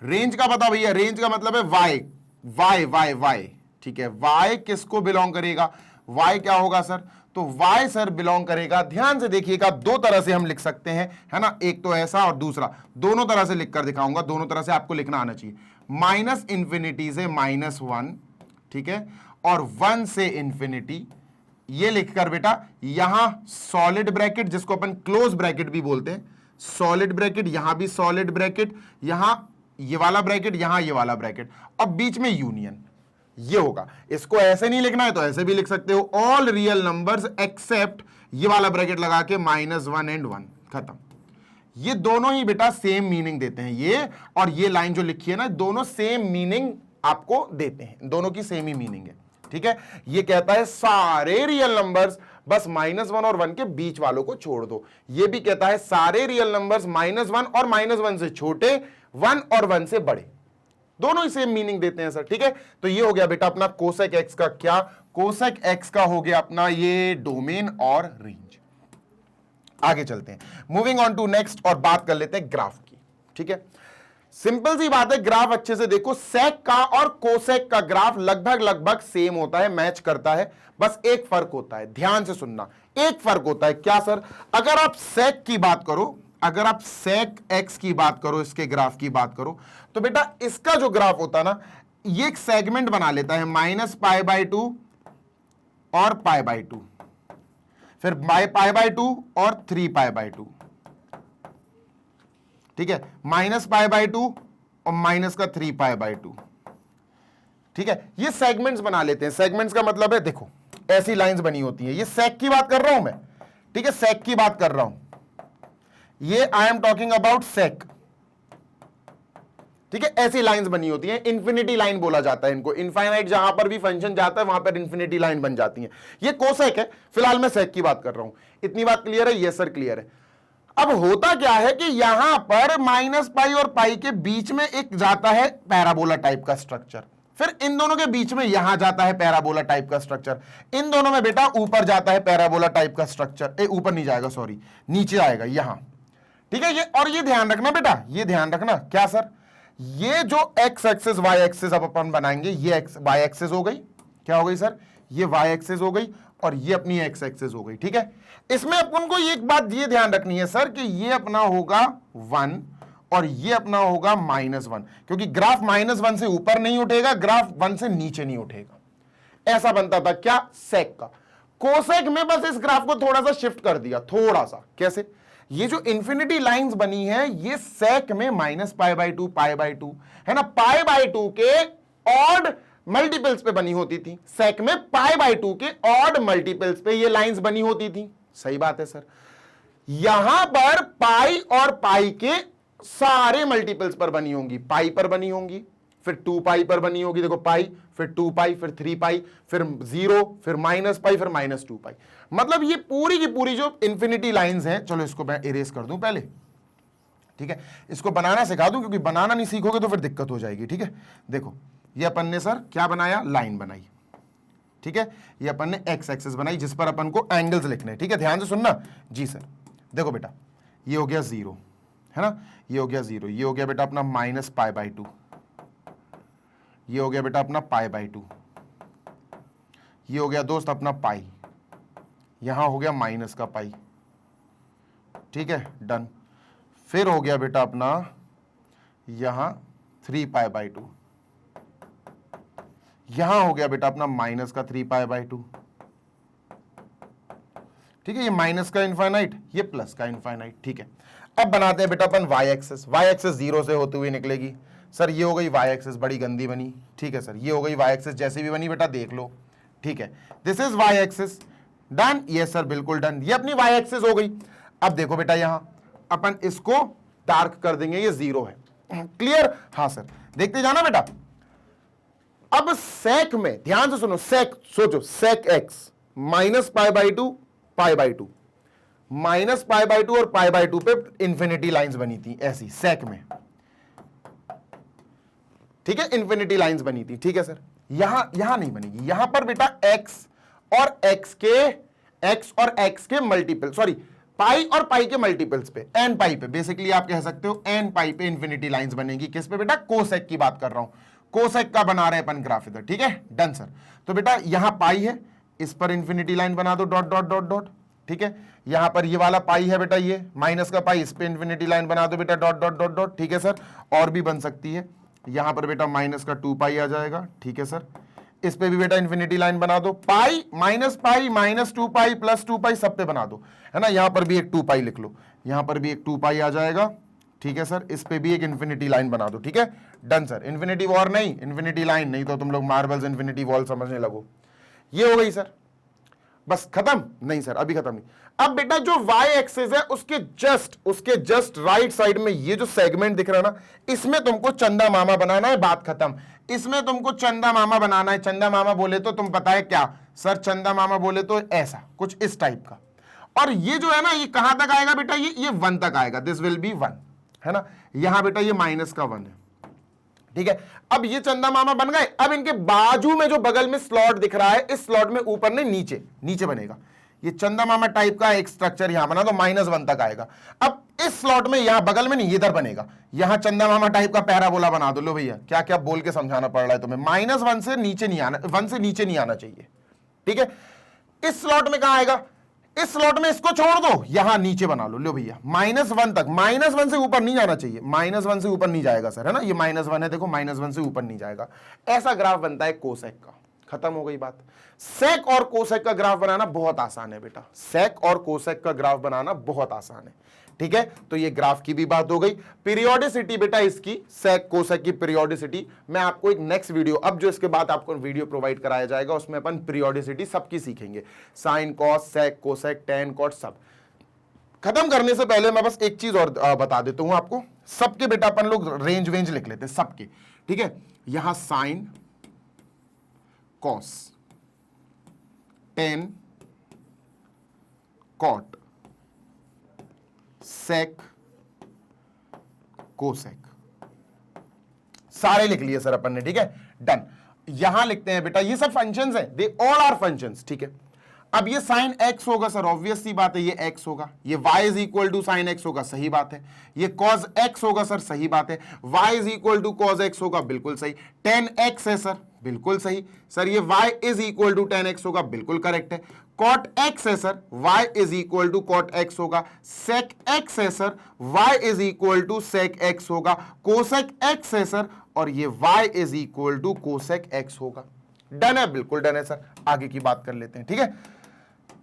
रेंज का बताओ भैया, रेंज का मतलब है वाई, वाई वाई वाई। ठीक है, वाई किसको बिलोंग करेगा, वाई क्या होगा सर, तो वाई सर बिलोंग करेगा, ध्यान से देखिएगा, दो तरह से हम लिख सकते हैं, है ना, एक तो ऐसा और दूसरा, दोनों तरह से लिख कर दिखाऊंगा, दोनों तरह से आपको लिखना आना चाहिए। माइनस इंफिनिटी से -1, ठीक है, और 1 से इंफिनिटी, ये लिखकर बेटा यहां सॉलिड ब्रैकेट, जिसको अपन क्लोज ब्रैकेट भी बोलते हैं, सॉलिड ब्रैकेट, यहां भी सॉलिड ब्रैकेट, यहां ये वाला ब्रैकेट, यहां ये वाला ब्रैकेट, और बीच में यूनियन, ये होगा। इसको ऐसे नहीं लिखना है तो ऐसे भी लिख सकते हो, ऑल रियल नंबर्स एक्सेप्ट, ये वाला ब्रैकेट लगा के -1 एंड 1, खत्म। ये दोनों ही बेटा सेम मीनिंग देते हैं, ये और ये लाइन जो लिखी है ना, दोनों सेम मीनिंग आपको देते हैं, दोनों की सेम ही मीनिंग है। ठीक है, ये कहता है सारे रियल नंबर्स, बस -1 और 1 के बीच वालों को छोड़ दो। ये भी कहता है सारे रियल नंबर्स -1 और -1 से छोटे, 1 और 1 से बड़े, दोनों ही सेम मीनिंग देते हैं सर। ठीक है, तो ये हो गया बेटा अपना कोसेक एक्स का क्या, कोसेक एक्स का हो गया अपना ये डोमेन और रेंज। आगे चलते हैं, मूविंग ऑन टू नेक्स्ट, और बात कर लेते हैं ग्राफ की। ठीक है, सिंपल सी बात है, ग्राफ अच्छे से देखो, सेक का और कोसेक का ग्राफ लगभग सेम होता है, मैच करता है, बस एक फर्क होता है, ध्यान से सुनना, एक फर्क होता है। क्या सर? अगर आप सेक की बात करो, अगर आप सेक एक्स की बात करो, इसके ग्राफ की बात करो, तो बेटा इसका जो ग्राफ होता है ना, ये एक सेगमेंट बना लेता है, -π/2 और π/2, फिर π/2 और 3π/2। ठीक है, -π/2 और माइनस का 3π/2। ठीक है, ये सेगमेंट्स बना लेते हैं। सेगमेंट्स का मतलब है, देखो ऐसी लाइंस बनी होती हैं, ये सेक की बात कर रहा हूं मैं, ठीक है, सेक की बात कर रहा हूं, ये आई एम टॉकिंग अबाउट सेक। ठीक है, ऐसी लाइंस बनी होती हैं, इंफिनिटी लाइन बोला जाता है इनको, इनफाइनाइट जहां पर भी फंक्शन जाता है वहां पर इंफिनिटी लाइन बन जाती है। ये कोसेक है, फिलहाल मैं सेक की बात कर रहा हूं। इतनी बात क्लियर है? यस सर, क्लियर है। अब होता क्या है कि यहां पर -π और π के बीच में एक जाता है पैराबोला टाइप का स्ट्रक्चर, फिर इन दोनों के बीच में यहां जाता है पैराबोला टाइप का स्ट्रक्चर, इन दोनों में बेटा ऊपर जाता है पैराबोला टाइप का स्ट्रक्चर, ऊपर नहीं जाएगा, सॉरी, नीचे आएगा यहां। ठीक है, ये और ये ध्यान रखना बेटा, ये ध्यान रखना, क्या सर, ये जो x एक्सिस y एक्सिस अब अपन बनाएंगे, ये y एक्सिस हो गई, क्या हो गई सर, ये y एक्सिस हो गई, और ये अपनी x एक्सिस हो गई। ठीक है, इसमें अपन को एक बात ये ध्यान रखनी है सर, कि ये अपना होगा 1 और ये अपना होगा -1, क्योंकि ग्राफ -1 से ऊपर नहीं उठेगा, ग्राफ 1 से नीचे नहीं उठेगा। ऐसा बनता था क्या, सेक का। कोसेक में बस इस ग्राफ को थोड़ा सा शिफ्ट कर दिया, थोड़ा सा, कैसे, ये जो इंफिनिटी लाइंस बनी है, ये सेक में -π/2 π/2 है ना, π/2 के ऑड मल्टीपल्स पे बनी होती थी, सेक में π/2 के ऑड मल्टीपल्स पे ये लाइंस बनी होती थी। सही बात है सर, यहां पर पाई और पाई के सारे मल्टीपल्स पर बनी होंगी, पाई पर बनी होंगी, फिर 2π पर बनी होगी, देखो पाई, फिर 2π, फिर 3π, फिर 0, फिर -π, फिर -2π। मतलब ये पूरी की पूरी जो इंफिनिटी लाइंस हैं, चलो इसको मैं इरेज कर दूं पहले, ठीक है, इसको बनाना सिखा दूं, क्योंकि बनाना नहीं सीखोगे तो फिर दिक्कत हो जाएगी। ठीक है, देखो ये अपन ने सर क्या बनाया, लाइन बनाई। ठीक है, ये अपन ने एक्स एक्सिस बनाई, जिस पर अपन को एंगल्स लिखने हैं। ठीक है, ध्यान से सुनना जी सर। देखो बेटा, ये हो गया 0, है ना, ये हो गया 0, ये हो गया बेटा अपना -π/2, ये हो गया बेटा अपना π/2, ये हो गया दोस्त अपना पाई, यहां हो गया माइनस का पाई। ठीक है, डन। फिर हो गया बेटा अपना यहां 3π/2, यहां हो गया बेटा अपना माइनस का 3π/2। ठीक है, ये माइनस का इनफाइनाइट, ये प्लस का इनफाइनाइट। ठीक है, अब बनाते हैं बेटा अपन y एक्सिस। y एक्सिस 0 से होते हुए निकलेगी। सर ये हो गई y एक्सिस, बड़ी गंदी बनी। ठीक है सर, ये हो गई y एक्सिस, जैसी भी बनी बेटा देख लो। ठीक है, this is y axis, done, ये सर बिल्कुल डन, ये अपनी वाई एक्सिस हो गई। अब देखो बेटा यहां अपन इसको डार्क कर देंगे, ये 0 है, क्लियर? हाँ सर, देखते जाना बेटा। अब सेक में ध्यान से सुनो, सेक सोचो, sec x minus pi by two, pi by two, minus pi by two और पाई बाई टू पे इंफिनिटी लाइंस बनी थी ऐसी सेक में, ठीक है, इंफिनिटी लाइंस बनी थी, ठीक है सर। यहां नहीं बनेगी, यहां पर बेटा एक्स और एक्स के मल्टीपल, सॉरी पाई और पाई के मल्टीपल्स पे, एन पाई पे, बेसिकली आप कह सकते हो एन पाई पे इंफिनिटी लाइंस बनेगी। किस पे बेटा? कोसेक की बात कर रहा हूं, कोसेक का बना रहे अपन ग्राफ इधर, ठीक है, डन सर। तो बेटा यहां पाई है, इस पर इंफिनिटी लाइन बना दो, डॉट डॉट डॉट डॉट, ठीक है। यहां पर ये वाला पाई है बेटा, ये माइनस का पाई, इस पे इंफिनिटी लाइन बना दो बेटा, डॉट डॉट डॉट डॉट, ठीक है सर। और भी बन सकती है, यहां पर बेटा माइनस का 2 पाई आ जाएगा, ठीक है सर। इस पे भी बेटा इंफिनिटी लाइन बना दो, पाई माइनस 2 पाई प्लस 2 पाई सब पे बना दो, है ना। यहां पर भी एक 2 पाई लिख लो, यहां पर भी एक 2 पाई आ जाएगा, ठीक है सर। इस पे भी एक इंफिनिटी लाइन बना दो, ठीक है, डन सर। इंफिनिटी वॉर नहीं, इंफिनिटी लाइन, नहीं तो तुम लोग मार्बल्स इंफिनिटी वॉल समझने लगो। ये हो गई सर, बस खत्म? नहीं सर, अभी खत्म नहीं। अब बेटा जो y एक्सिस है उसके जस्ट राइट साइड में ये जो सेगमेंट दिख रहा है ना, इसमें तुमको चंदा मामा बनाना है, बात खत्म। इसमें तुमको चंदा मामा बनाना है। चंदा मामा बोले तो तुम पता है क्या सर? चंदा मामा बोले तो ऐसा कुछ इस टाइप का। और ये जो है ना, ये कहां तक आएगा बेटा? ये 1 तक आएगा, दिस विल बी 1, है ना। यहां बेटा ये माइनस का 1 है, ठीक है। अब ये चंदा मामा बन गए। अब इनके बाजू में जो बगल में स्लॉट दिख रहा है, इस स्लॉट में ऊपर नहीं नीचे बनेगा ये चंदा मामा टाइप का एक स्ट्रक्चर, यहां बना तो -1 तक आएगा। अब इस स्लॉट में, यहां बगल में नहीं, इधर बनेगा, यहां चंदा मामा टाइप का पैराबोला बना दो। लो भैया, क्या क्या बोल के समझाना पड़ रहा है तुम्हें। -1 से नीचे नहीं आना, 1 से नीचे नहीं आना चाहिए, ठीक है। इस स्लॉट में कहां आएगा? इस स्लॉट में इसको छोड़ दो, यहां नीचे बना लो। लो भैया, -1 तक, -1 से ऊपर नहीं जाना चाहिए, -1 से ऊपर नहीं जाएगा सर, है ना। ये -1 है, देखो -1 से ऊपर नहीं जाएगा। ऐसा ग्राफ बनता है कोसेक का। खत्म हो गई बात। सेक और कोसेक का ग्राफ बनाना बहुत आसान है बेटा, सेक और कोसेक का ग्राफ बनाना बहुत आसान है, ठीक है। तो ये ग्राफ की भी बात हो गई। पीरियोडिसिटी बेटा इसकी, सेक कोसेक की पीरियोडिसिटी मैं आपको एक नेक्स्ट वीडियो, अब जो इसके बाद आपको वीडियो प्रोवाइड कराया जाएगा, उसमें अपन पीरियोडिसिटी सबकी सीखेंगे, sine cos sec cosec tan cot सब। खत्म करने से पहले मैं बस एक चीज और बता देता हूं आपको। सबके बेटा अपन लोग रेंज वेंज लिख लेते हैं सबके, ठीक है। यहां sine cos tan cot sec cosec सारे लिख लिए सर अपन ने, ठीक है, डन। यहां लिखते हैं बेटा, ये सब फंक्शंस हैं, दे ऑल आर फंक्शंस, ठीक है। अब ये साइन एक्स होगा सर, ऑब्वियस सी बात है, ये एक्स होगा। ये y is equal to sine x होगा, सही बात है। ये कॉस एक्स होगा सर, सही बात है। y is equal to cos x होगा, बिल्कुल सही। टेन एक्स है सर, बिल्कुल सही सर। ये y is equal to tan x होगा, बिल्कुल करेक्ट है। कॉट एक्स है sir, y is equal to cot x होगा। सेक एक्स है sir, y is equal to sec x होगा। कोसेक एक्स है सर, और ये y is equal to cosec x होगा। डन है, बिल्कुल डन है सर। आगे की बात कर लेते हैं, ठीक है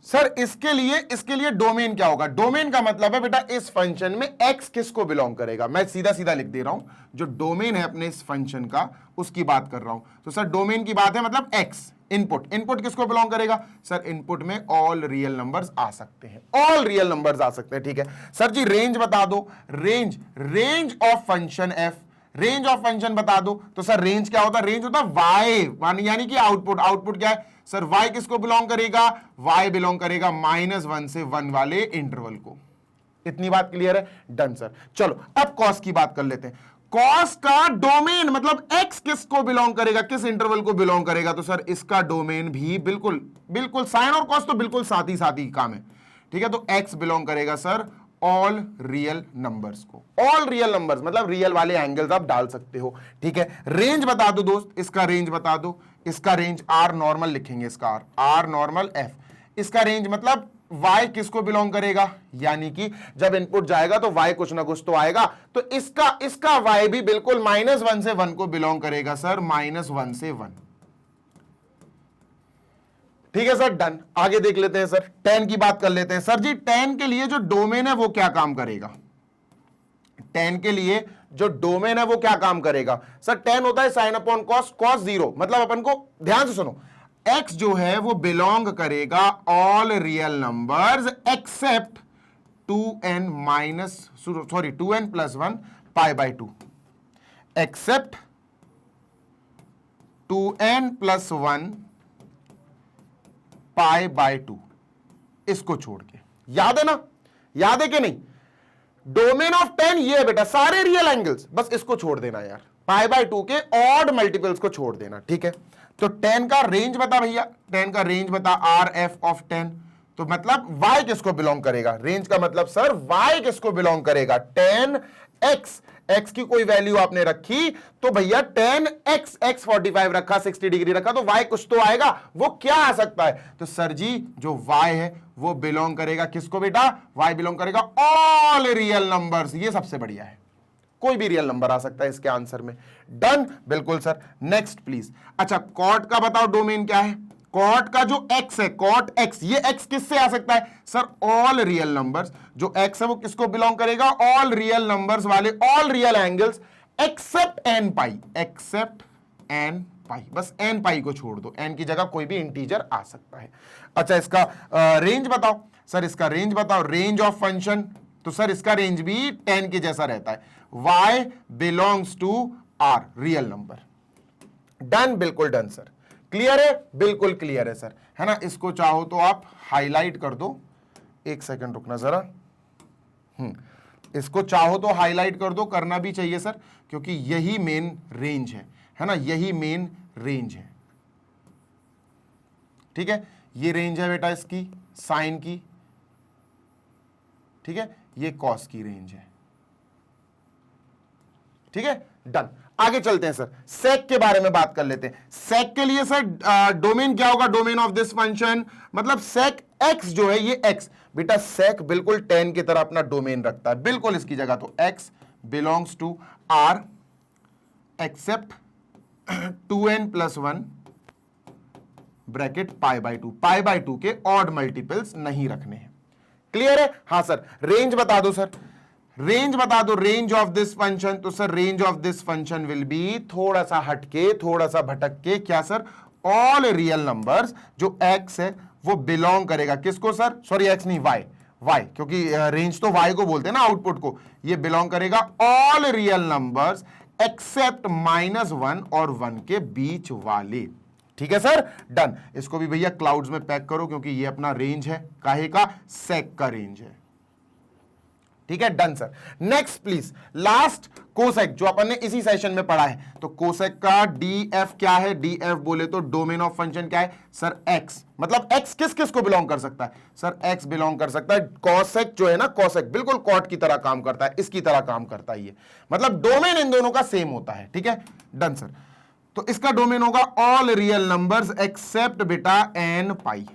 सर। इसके लिए डोमेन क्या होगा? डोमेन का मतलब है बेटा इस फंक्शन में x किसको बिलोंग करेगा। मैं सीधा सीधा लिख दे रहा हूं, जो डोमेन है अपने इस फंक्शन का उसकी बात कर रहा हूं। तो सर डोमेन की बात है, मतलब x इनपुट किसको बिलोंग करेगा सर? इनपुट में ऑल रियल नंबर्स आ सकते हैं, ऑल रियल नंबर्स आ सकते हैं, ठीक है सर जी। रेंज बता दो, range of function f, range of function बता दो। तो सर रेंज क्या होता है? रेंज होता है y, यानी कि आउटपुट क्या है सर? y किसको बिलोंग करेगा? y बिलोंग करेगा -1 से 1 वाले इंटरवल को। इतनी बात क्लियर है? Done sir. चलो अब कॉस की बात कर लेते हैं। कॉस का डोमेन मतलब x किसको बिलोंग करेगा, किस इंटरवल को बिलोंग करेगा? तो सर इसका डोमेन भी बिल्कुल साइन और कॉस तो बिल्कुल साथ ही काम है, ठीक है। तो x बिलोंग करेगा सर ऑल रियल नंबर्स को। ऑल रियल नंबर्स मतलब रियल वाले एंगल्स आप डाल सकते हो, ठीक है। रेंज बता दो दोस्त, इसका रेंज बता दो। इसका रेंज आर नॉर्मल लिखेंगे, इसका आर नॉर्मल एफ। इसका रेंज मतलब y किसको बिलोंग करेगा, यानी कि जब इनपुट जाएगा तो y कुछ ना कुछ तो आएगा। तो इसका y भी बिल्कुल -1 से 1 को बिलोंग करेगा सर, -1 से 1, ठीक है सर, डन। आगे देख लेते हैं सर, tan की बात कर लेते हैं। सर जी tan के लिए जो डोमेन है वो क्या काम करेगा? tan के लिए जो डोमेन है वो क्या काम करेगा सर? tan होता है साइन अपॉन कॉस, कॉस 0, मतलब अपन को ध्यान से सुनो, x जो है वो बिलोंग करेगा all real numbers except 2n + 1 π/2, except 2n + 1 π/2, इसको छोड़ के। याद है ना, याद है कि नहीं? डोमेन ऑफ 10 ये है बेटा, सारे रियल एंगल्स, बस इसको छोड़ देना यार, π/2 के ऑड मल्टीपल्स को छोड़ देना, ठीक है? तो 10 का रेंज बता भैया, 10 का रेंज बता RF ऑफ 10, तो मतलब y किसको बिलोंग करेगा? रेंज का मतलब सर y किसको बिलोंग करेगा? 10x, x की कोई वैल्यू आपने रखी तो भैया 10x, x 45 रखा, 60 डिग्री रखा, तो y कुछ तो आएगा, वो क्या आ सकता है? तो सर जी जो y है वो बिलोंग करेगा किसको बेटा? y बिलोंग करेगा ऑल रियल नंबर्स, ये सबसे बढ़िया है, कोई भी रियल नंबर आ सकता है इसके आंसर में। डन, बिल्कुल सर। Next please. अच्छा, कॉट का बताओ डोमेन क्या है? कॉट का जो x है, कॉट x, ये x किससे आ सकता है? सर ऑल रियल नंबर्स, जो x है वो किसको बिलोंग करेगा? ऑल रियल नंबर्स वाले all real angles except n pi, except n pi, बस n पाई को छोड़ दो, n की जगह कोई भी इंटीजर आ सकता है। अच्छा, इसका रेंज बताओ सर, इसका रेंज बताओ, रेंज ऑफ फंक्शन, तो सर इसका रेंज भी 10 के जैसा रहता है, y belongs to r real number. Done, बिल्कुल डन सर। क्लियर है? बिल्कुल क्लियर है सर, है ना? इसको चाहो तो आप हाईलाइट कर दो, एक सेकंड रुकना जरा, इसको चाहो तो हाईलाइट कर दो, करना भी चाहिए सर, क्योंकि यही मेन रेंज है ना? यही मेन रेंज है, ठीक है? ये रेंज है बेटा इसकी साइन की, ठीक है? ये कॉस की रेंज है, ठीक है? डन। आगे चलते हैं सर, सेक के बारे में बात कर लेते हैं। सेक के लिए सर डोमेन क्या होगा? डोमेन ऑफ दिस फंक्शन, मतलब सेक x जो है ये x, बेटा सेक बिल्कुल 10 की तरह अपना डोमेन रखता है, बिल्कुल इसकी जगह, तो x belongs to r except 2n + 1 bracket π/2, π/2 के ऑड मल्टीपल्स नहीं रखने हैं। क्लियर है? हाँ सर। रेंज बता दो सर, रेंज बता दो, रेंज ऑफ दिस फंक्शन, तो sir range of this function will be, थोड़ा सा हटके, थोड़ा सा भटक के, क्या सर? ऑल रियल नंबर्स, जो x है वो बिलोंग करेगा किसको सर? सॉरी x नहीं, y, क्योंकि रेंज तो y को बोलते हैं ना, आउटपुट को, ये बिलोंग करेगा ऑल रियल नंबर्स एक्सेप्ट -1 और 1 के बीच वाले। ठीक है सर? डन। इसको भी भैया क्लाउड्स में पैक करो, क्योंकि ये अपना रेंज है, काहे का? सेक का रेंज है। ठीक है? Done sir. Next please, last cosec, जो अपन ने इसी सेशन में पढ़ा है, तो कोसेक का डीएफ क्या है? डीएफ बोले तो डोमेन ऑफ फंक्शन क्या है सर? एक्स, मतलब एक्स किस किस को बिलोंग कर सकता है सर? एक्स बिलोंग कर सकता है, कोसेक जो है ना, कोसेक बिल्कुल कॉट की तरह काम करता है, इसकी तरह काम करता है ये, मतलब डोमेन इन दोनों का सेम होता है। ठीक है? Done sir. तो इसका डोमेन होगा ऑल रियल नंबर्स एक्सेप्ट बेटा n पाई,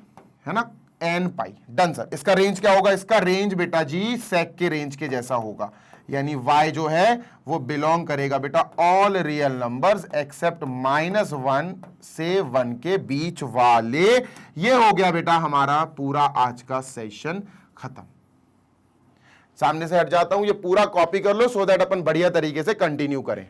है ना? n pi. Done sir. इसका रेंज क्या होगा? इसका रेंज बेटा जी सेक के रेंज के जैसा होगा, यानी y जो है वो बिलोंग करेगा बेटा ऑल रियल नंबर्स एक्सेप्ट -1 से 1 के बीच वाले। ये हो गया बेटा हमारा पूरा आज का सेशन खत्म। सामने से हट जाता हूं, ये पूरा कॉपी कर लो सो दैट अपन बढ़िया तरीके से कंटिन्यू करें।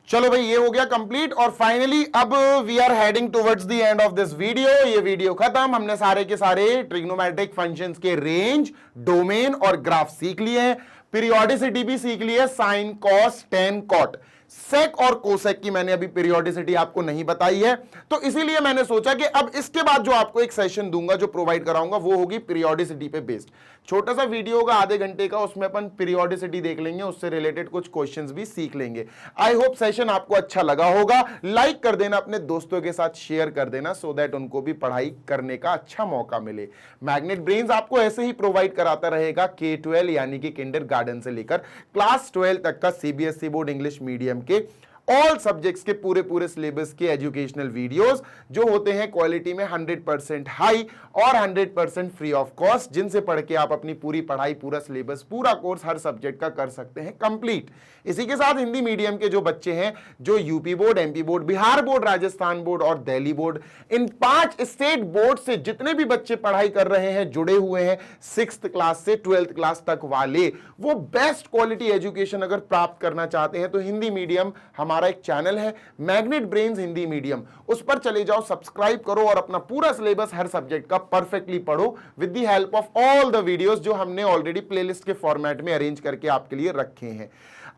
चलो भाई, ये हो गया कंप्लीट, और फाइनली अब we are heading towards the end of this video. ये वीडियो खत्म, हमने सारे के सारे ट्रिग्नोमेट्रिक फंक्शंस के रेंज, डोमेन और ग्राफ सीख लिए हैं, पीरियोडिसिटी भी सीख ली है, sine, cos, tan, cot. Sec और कोसेक की मैंने अभी पीरियोडिसिटी आपको नहीं बताई है, तो इसीलिए मैंने सोचा कि अब इसके बाद जो आपको एक सेशन दूंगा, जो प्रोवाइड कराऊंगा, वो होगी पीरियोडिसिटी पे बेस्ड। छोटा सा वीडियो होगा आधे घंटे का, उसमें अपन पीरियोडिसिटी देख लेंगे, उससे रिलेटेड कुछ क्वेश्चंस भी सीख लेंगे। आई होप सेशन आपको अच्छा लगा होगा। लाइक कर देना, अपने दोस्तों के साथ शेयर कर देना, सो दैट उनको भी पढ़ाई करने का अच्छा मौका मिले। मैग्नेट ब्रेन्स आपको ऐसे ही प्रोवाइड कराता रहेगा K-12 यानी कि किंडरगार्टन से लेकर क्लास 12 तक का CBSE बोर्ड इंग्लिश मीडियम के ऑल सब्जेक्ट्स के पूरे सिलेबस के एजुकेशनल वीडियोस, जो होते हैं क्वालिटी में 100% हाई और 100% फ्री ऑफ कॉस्ट, जिनसे पढ़ के आप अपनी पूरी पढ़ाई, पूरा सिलेबस, पूरा कोर्स हर सब्जेक्ट का कर सकते हैं कंप्लीट। इसी के साथ हिंदी मीडियम के जो बच्चे हैं, जो UP board, MP board, Bihar board, Rajasthan board और दिल्ली बोर्ड, इन 5 स्टेट बोर्ड से जितने भी बच्चे पढ़ाई कर रहे हैं, जुड़े हुए हैं 6th क्लास से 12th क्लास तक वाले, वो बेस्ट क्वालिटी एजुकेशन अगर प्राप्त करना चाहते हैं तो हिंदी मीडियम हमारा हमारा एक चैनल है मैग्नेट ब्रेन्स हिंदी मीडियम, उस पर चले जाओ, सब्सक्राइब करो और अपना पूरा सिलेबस हर सब्जेक्ट का परफेक्टली पढ़ो with the help of all the videos जो हमने ऑलरेडी प्लेलिस्ट के फॉर्मेट में अरेंज करके आपके लिए रखे हैं।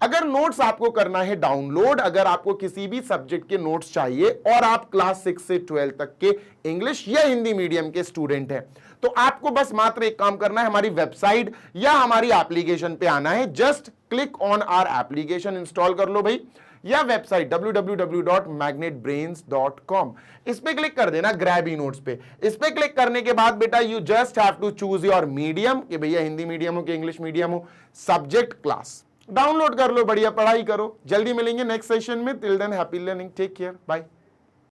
अगर नोट्स आपको करना है डाउनलोड, अगर आपको किसी भी सब्जेक्ट के नोट्स चाहिए और आप क्लास 6 से 12 तक के इंग्लिश या हिंदी मीडियम के स्टूडेंट हैं, तो आपको बस मात्र एक काम करना है, हमारी वेबसाइट या हमारी एप्लीकेशन पे आना है। Just click on our application, install कर लो भाई, या वेबसाइट www.magnetbrains.com, इस पे क्लिक कर देना ग्रैब ई नोट्स पे। इस पे क्लिक करने के बाद बेटा you just have to choose your medium, कि भैया हिंदी मीडियम हो कि इंग्लिश मीडियम हो, सब्जेक्ट, क्लास, डाउनलोड कर लो, बढ़िया पढ़ाई करो। जल्दी मिलेंगे नेक्स्ट सेशन में, till then happy learning, take care, bye.